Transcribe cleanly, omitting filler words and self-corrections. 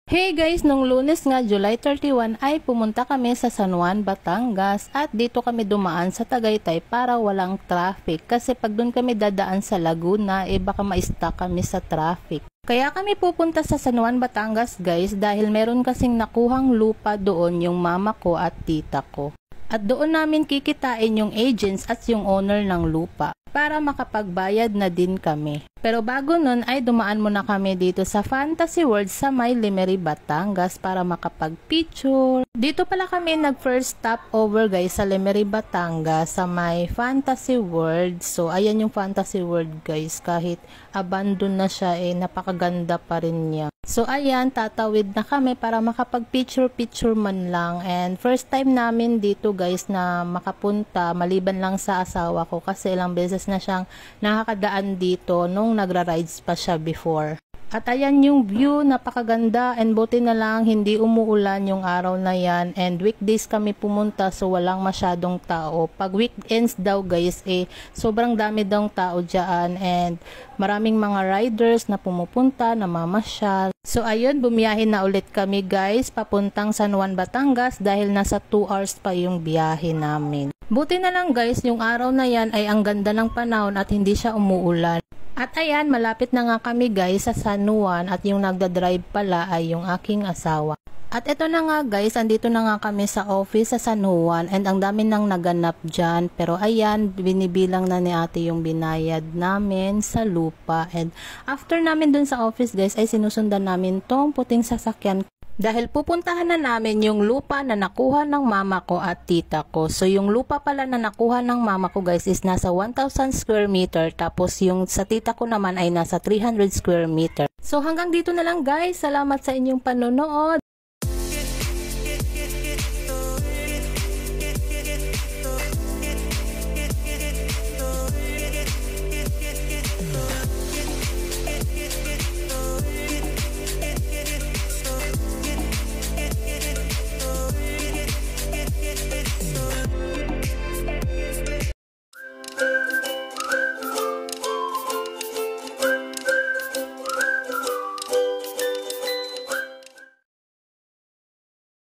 Hey guys, nung Lunes nga, July 31 ay pumunta kami sa San Juan, Batangas at dito kami dumaan sa Tagaytay para walang traffic kasi pag doon kami dadaan sa Laguna baka ma-stuck kami sa traffic. Kaya kami pupunta sa San Juan, Batangas guys dahil meron kasing nakuhang lupa doon yung mama ko at tita ko. At doon namin kikitain yung agents at yung owner ng lupa para makapagbayad na din kami. Pero bago nun ay dumaan muna kami dito sa Fantasy World sa may Lemery, Batangas para makapag-picture. Dito pala kami nag-first stop over guys sa Lemery, Batangas sa may Fantasy World. So ayan yung Fantasy World guys, kahit abandon na siya napakaganda pa rin niya. So ayan, tatawid na kami para makapag-picture man lang. And first time namin dito guys na makapunta maliban lang sa asawa ko kasi ilang beses na siyang nakakadaan dito nung nagra-rides pa siya before. At ayan yung view, napakaganda and buti na lang hindi umuulan yung araw na yan and weekdays kami pumunta so walang masyadong tao. Pag weekends daw guys sobrang dami daw tao dyan and maraming mga riders na pumupunta, namamasyal. So ayun, bumiyahe na ulit kami guys papuntang San Juan, Batangas dahil nasa 2 hours pa yung biyahe namin. Buti na lang guys, yung araw na yan ay ang ganda ng panahon at hindi siya umuulan. At ayan, malapit na nga kami guys sa San Juan at yung nagdadrive pala ay yung aking asawa. At ito na nga guys, andito na nga kami sa office sa San Juan and ang dami nang naganap dyan. Pero ayan, binibilang na ni ate yung binayad namin sa lupa. And after namin dun sa office guys, ay sinusundan namin tong puting sasakyan. Dahil pupuntahan na namin yung lupa na nakuha ng mama ko at tita ko. So yung lupa pala na nakuha ng mama ko guys is nasa 1,000 square meter. Tapos yung sa tita ko naman ay nasa 300 square meter. So hanggang dito na lang guys. Salamat sa inyong panonood.